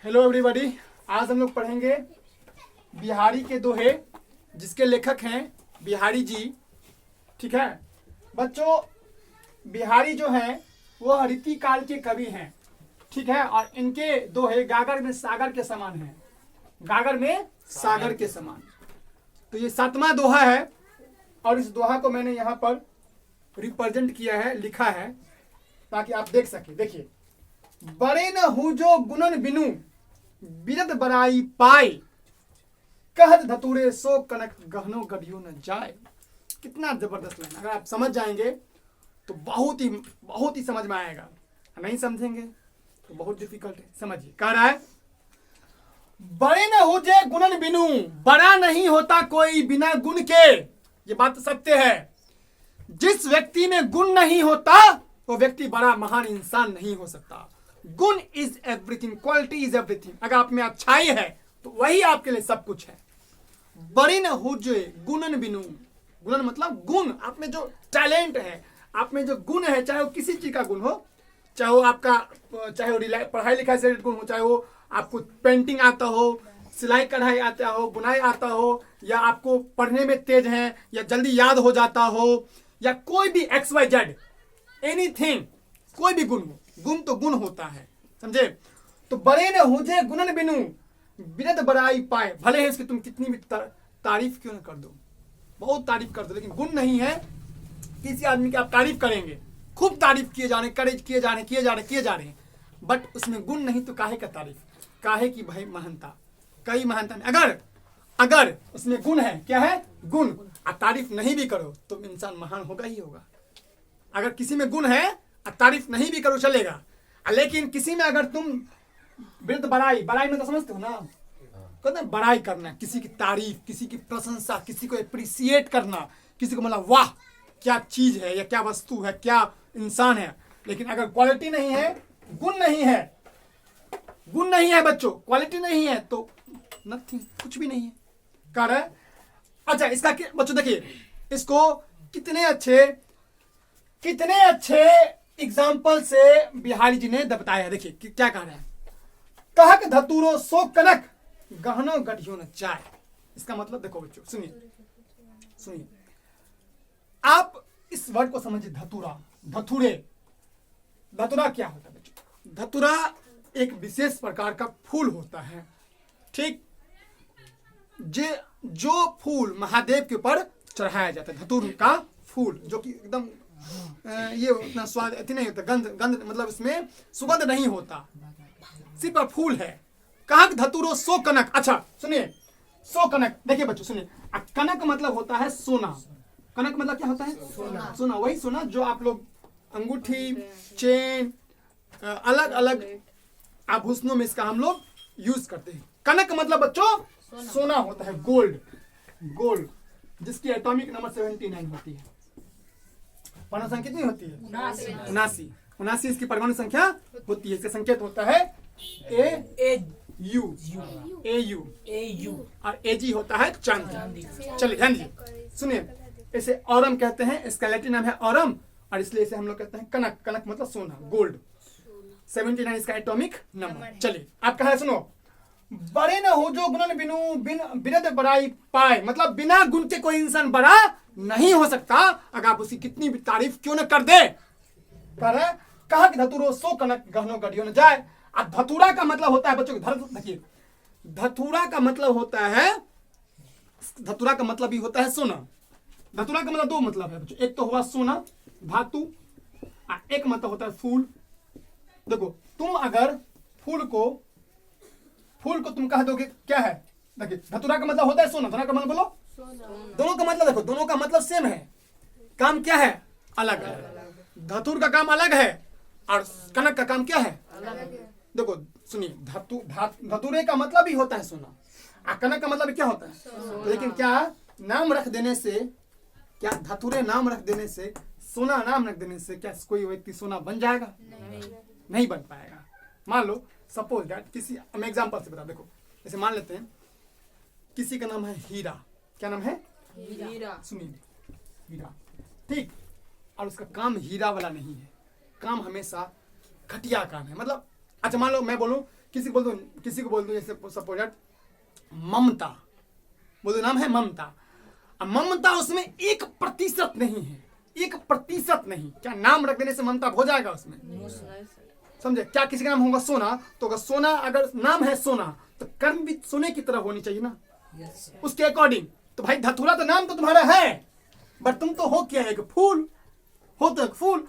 Hello everybody, आज हम लोग पढ़ेंगे बिहारी के दोहे जिसके लेखक हैं बिहारी जी। ठीक है बच्चों, बिहारी जो हैं वो रीति काल के कवि हैं। ठीक है, और इनके दोहे गागर में सागर के समान हैं, गागर में सागर के समान। तो ये 7वां दोहा है और इस दोहा को मैंने यहाँ पर रिप्रेजेंट किया है, लिखा है ताकि आप देख सके। देखिए, बड़े न हूँ जो गुणन बिनु बिरद बड़ाई पाए, कहत धतूरे सो कनक गहनो गढ़ियो न जाए। कितना जबरदस्त लाइन, अगर आप समझ जाएंगे तो बहुत ही समझ में आएगा, नहीं समझेंगे तो बहुत डिफिकल्ट है। समझिए, कह रहा है बड़े न हो जे गुणन बिनु, बड़ा नहीं होता कोई बिना गुण के। ये बात सत्य है। जिस व्यक्ति में गुण नहीं होता वो व्यक्ति बड़ा महान इंसान नहीं हो सकता। गुण is everything, quality is everything. अगर आप में अच्छाई है तो वही आपके लिए सब कुछ है। बड़ी न हो जे गुणन बिनु, गुणन मतलब गुण, आप में जो टैलेंट है, आप में जो गुण है, चाहे वो किसी चीज का गुण हो, चाहे वो आपका, चाहे वो पढ़ाई लिखाई से गुण हो, चाहे वो आपको पेंटिंग आता हो, सिलाई कढ़ाई आता हो, बुनाई आता हो, या आपको पढ़ने में तेज है, या जल्दी याद हो जाता हो, या कोई भी XYZ एनीथिंग, कोई भी गुण हो, गुण तो गुण होता है, समझे। तो बड़े न हो जे गुणन बिनु बिरद बड़ाई पाए, भले है इसकी तुम कितनी भी तारीफ क्यों न कर दो, बहुत तारीफ कर दो, लेकिन गुण नहीं है किसी आदमी की आप तारीफ करेंगे, खूब तारीफ किए जा रहे हैं, बट उसमें गुण नहीं तो काहे का तारीफ, काहे की भाई महानता, कई महानता नहीं। अगर उसमें गुण है, क्या है, गुण, आप तारीफ नहीं भी करो तो इंसान महान होगा ही होगा। अगर किसी में गुण है और तारीफ नहीं भी करो चलेगा, लेकिन किसी में अगर तुम बिरद बड़ाई में तो समझते हो ना, कहते हैं बड़ाई करना, किसी की तारीफ, किसी की प्रशंसा, किसी को अप्रिसिएट करना, किसी को मतलब वाह क्या चीज है, या क्या वस्तु है, क्या इंसान है। लेकिन अगर क्वालिटी नहीं है, गुण नहीं है बच्चों, क्वालिटी नहीं है तो नथिंग, कुछ भी नहीं है। कर है अच्छा, इसका बच्चों देखिए, इसको कितने अच्छे एग्जाम्पल से बिहारी जी ने बताया। देखिए क्या कह रहे हैं, कहक धतूरो सो कनक गहनो गढ़ियो न जाए। इसका मतलब देखो बच्चों, सुनिए, आप इस वर्ड को समझिए। धतूरा क्या होता है बच्चों? धतूरा एक विशेष प्रकार का फूल होता है, ठीक, जो फूल महादेव के ऊपर चढ़ाया जाता है। धतूर का फूल जो कि एकदम ये उतना स्वाद नहीं होता, गंध मतलब इसमें सुगंध नहीं होता, सिर्फ फूल है। कहा धतूरो सो कनक। अच्छा सुनिए, सो कनक, देखिए बच्चों सुनिए, कनक मतलब होता है सोना। कनक मतलब क्या होता है? सोना। वही सोना जो आप लोग अंगूठी, चेन, अलग अलग आभूषणों में इसका हम लोग यूज करते हैं। कनक मतलब बच्चों सोना होता है, गोल्ड, जिसकी एटॉमिक नंबर 79 होती है। परमाणु संख्या कितनी होती है? 79 इसकी परमाणु संख्या होती है। इसका संकेत होता है AU और AG होता है चांद। चलिए ध्यान दीजिए, सुनिए, इसे औरम कहते हैं, इसका लैटिन नाम है औरम, और इसलिए इसे हम लोग कहते हैं कनक। कनक मतलब सोना, गोल्ड। 79 इसका एटॉमिक नंबर। चलिए आप कहा, सुनो, बड़े न हो जो गुणन बिनु बिरद बड़ाई पाए, मतलब बिना गुण के कोई इंसान बड़ा नहीं हो सकता, अगर आप उसकी कितनी भी तारीफ क्यों न कर दे। कहा कि धतूरो सो कनक गहनो गढ़ियो न जाए। अब धतूरा का मतलब होता है बच्चों, देखिए, धतूरा का मतलब होता है, धतूरा का मतलब भी होता है सोना। धतूरा का मतलब दो मतलब है बच्चों, एक तो हुआ सोना, धातु, और एक मतलब होता है फूल। देखो, तुम अगर फूल को तुम कह दोगे क्या है, देखिए, धतूरा का मतलब होता है सोना, धतूरा का मतलब बोलो, दोनों का मतलब देखो, दोनों का मतलब सेम है, काम क्या है, अलग है। धतूर का काम अलग है और कनक का काम क्या है, देखो सुनिए, धतूरे का मतलब भी होता है सोना, और कनक का मतलब क्या होता है। लेकिन क्या नाम रख देने से, क्या धतूरे नाम रख देने से, सोना नाम रख देने से क्या कोई व्यक्ति सोना बन जाएगा? नहीं बन पाएगा। मान लो सपोज दैट किसी, मैं एग्जांपल से बता, देखो जैसे मान लेते हैं किसी का नाम है हीरा। क्या नाम है? हीरा। सुनिए, हीरा, ठीक, और उसका काम हीरा वाला नहीं है, काम हमेशा घटिया काम है। मतलब अच्छा मान लो मैं बोलूं किसी को बोल दो जैसे सपोज ममता, बोल दो नाम है ममता। अब ममता उसमें 1% नहीं है, 1% नहीं। क्या नाम रख देने से ममता हो जाएगा उसमें? समझे? क्या किसी का नाम होगा सोना, तो अगर सोना अगर नाम है सोना तो कर्म भी सोने की तरह होनी चाहिए ना, उसके अकॉर्डिंग। तो भाई धतूरा तो नाम तो तुम्हारा है, बट तुम तो हो क्या, एक फूल हो, तो एक फूल।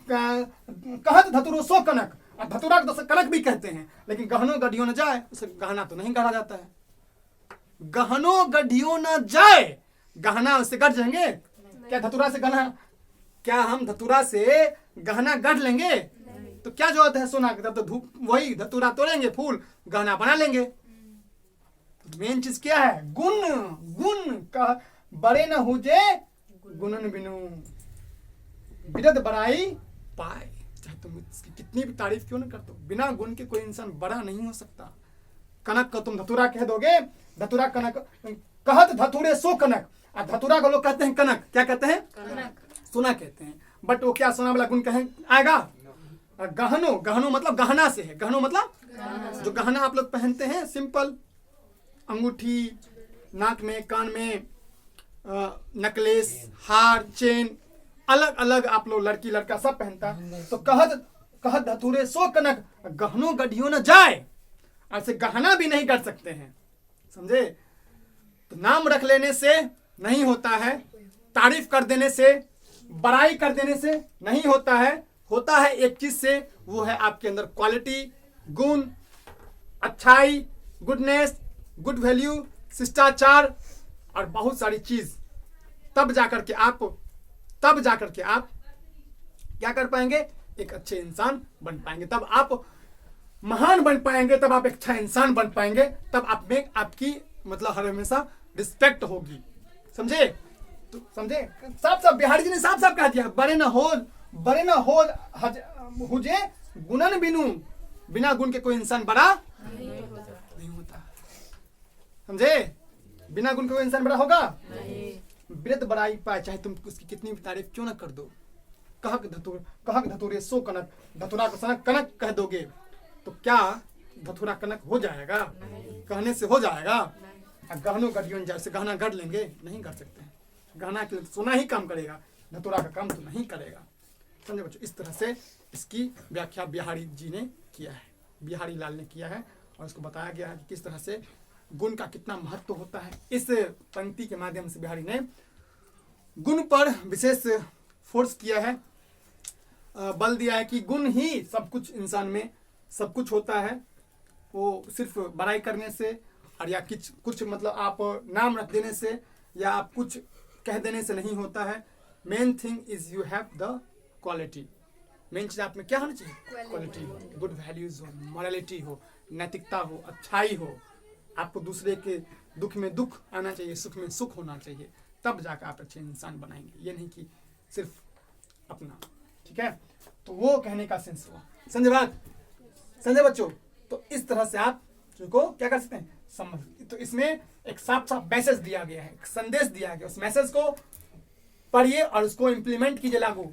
कहत धतुरो सो कनक, और धतुरा को तो कनक भी कहते हैं, लेकिन गहनो गढ़ियो न जाए, उसे गहना तो नहीं गढ़ा जाता है। गहनो गढ़ियो न जाए, गहना उससे गढ़ जाएंगे क्या? धतुरा से गहना, क्या हम धतुरा से गहना गढ़ लेंगे? तो क्या जरूरत है सोना की? तब तो धूप वही धतुरा तोड़ेंगे, फूल गहना बना लेंगे। मेन चीज क्या है? गुण। गुण का बड़े न हुजे गुणन बिनु, बिरद बड़ाई पाए। चाहे तुम इसकी कितनी भी तारीफ क्यों न कर दो, बिना गुण के कोई इंसान बड़ा नहीं हो सकता। कनक को तुम धतुरा कह दोगे, धतुरा कनक, कहत धतुरे सो कनक, और धतुरा को लोग कहते हैं कनक। क्या कहते हैं? कनक, सोना कहते हैं। बट वो क्या सोना वाला गुण कहें आएगा? गहनो, गहनो मतलब गहना से है। गहनो मतलब जो गहना आप लोग पहनते हैं, सिंपल अंगूठी, नाक में, कान में, नेकलेस, हार, चेन, अलग अलग आप लोग लड़की लड़का सब पहनता है। तो कहत धतुरे सो कनक, गहनो गढ़ियो न जाए, ऐसे गहना भी नहीं कर सकते हैं। समझे? तो नाम रख लेने से नहीं होता है, तारीफ कर देने से, बड़ाई कर देने से नहीं होता है। होता है एक चीज से, वो है आपके अंदर क्वालिटी, गुण, अच्छाई, गुडनेस, गुड वैल्यू, शिष्टाचार और बहुत सारी चीज। तब जाकर के आप क्या कर पाएंगे? एक अच्छे इंसान बन पाएंगे। तब आप महान बन पाएंगे, तब आप एक अच्छा इंसान बन पाएंगे, तब आप में आपकी मतलब हर हमेशा रिस्पेक्ट होगी। समझे? तो समझे? साफ बिहारी जी ने साफ कह दिया, बड़े न हो हुजे गुणन बिनु, बिना गुण के कोई इंसान बड़ा नहीं होता। समझे? बिना गुण के कोई इंसान बड़ा होगा नहीं। बिरद बड़ाई पाए, चाहे तुम उसकी कितनी भी तारीफ क्यों ना कर दो। कहक धतुरे सो कनक, धतुरा को सनक कनक कह दोगे तो क्या धतुरा कनक हो जाएगा? कहने से हो जाएगा? गहनो गढ़ियो जैसे गहना गढ़ लेंगे? नहीं कर सकते हैं। गहना के लिए सोना ही काम करेगा, धतुरा का काम तो नहीं करेगा। समझे बच्चों? इस तरह से इसकी व्याख्या बिहारी जी ने किया है, बिहारी लाल ने किया है, और इसको बताया गया है कि किस तरह से गुण का कितना महत्व होता है। इस पंक्ति के माध्यम से बिहारी ने गुण पर विशेष फोर्स किया है, बल दिया है कि गुण ही सब कुछ, इंसान में सब कुछ होता है। वो सिर्फ बड़ाई करने से और या कुछ मतलब आप नाम रख देने से या आप कुछ कह देने से नहीं होता है। Main thing is you have the quality. Main चीज आप में क्या होना चाहिए? क्वालिटी, गुड वैल्यूज हो, मॉरलिटी हो, नैतिकता हो, अच्छाई हो। आपको दूसरे के दुख में दुख आना चाहिए, सुख में सुख होना चाहिए, तब जाकर आप अच्छे इंसान बनाएंगे। ये नहीं कि सिर्फ अपना। ठीक है? तो वो कहने का सेंस हुआ। समझे बात? समझे बच्चों? तो इस तरह से आप को क्या कर सकते हैं, समझ। तो इसमें एक साफ मैसेज दिया गया है, एक संदेश दिया गया। उस मैसेज को पढ़िए और उसको इम्प्लीमेंट कीजिए, लागू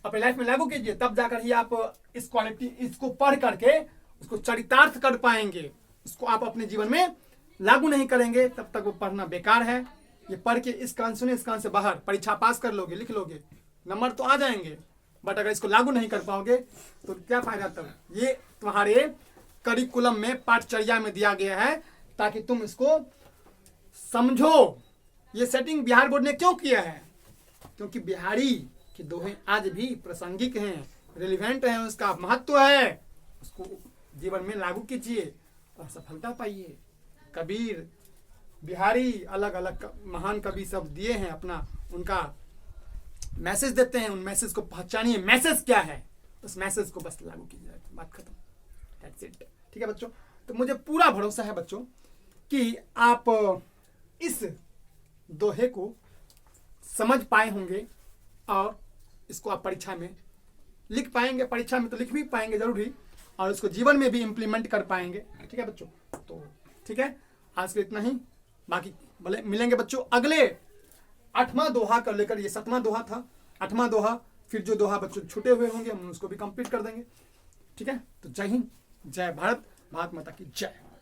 अपने लाइफ में लागू कीजिए, तब जाकर ही आप इस क्वालिटी, इसको पढ़ करके उसको चरितार्थ कर पाएंगे। उसको आप अपने जीवन में लागू नहीं करेंगे तब तक वो पढ़ना बेकार है। ये पढ़ के इस कान सुने, इस कान से बाहर, परीक्षा पास कर लोगे, लिख लोगे, नंबर तो आ जाएंगे, बट अगर इसको लागू नहीं कर पाओगे तो क्या फायदा तब। ये तुम्हारे करिकुलम में, पाठचर्या में दिया गया है ताकि तुम इसको समझो। ये सेटिंग बिहार बोर्ड ने क्यों किया है? क्योंकि बिहारी के दोहे आज भी प्रासंगिक हैं, रिलेवेंट हैं, उसका महत्व है। उसको जीवन में लागू कीजिए और सफलता पाइए। कबीर, बिहारी, अलग अलग महान कवि सब दिए हैं अपना, उनका मैसेज देते हैं, उन मैसेज को पहचानिए। मैसेज क्या है, उस मैसेज को बस लागू कीजिए, बात खत्म। That's it. ठीक है बच्चों? तो मुझे पूरा भरोसा है बच्चों कि आप इस दोहे को समझ पाए होंगे और इसको आप परीक्षा में लिख पाएंगे। परीक्षा में तो लिख भी पाएंगे जरूर ही, और इसको जीवन में भी इम्प्लीमेंट कर पाएंगे। ठीक है बच्चों? तो ठीक है, आज के इतना ही। बाकी भले मिलेंगे बच्चों अगले 8वां दोहा कर लेकर। ये 7वां दोहा था, 8वां दोहा, फिर जो दोहा बच्चों छूटे हुए होंगे हम उसको भी कंप्लीट कर देंगे। ठीक है? तो जय हिंद, जय भारत, भारत माता की जय।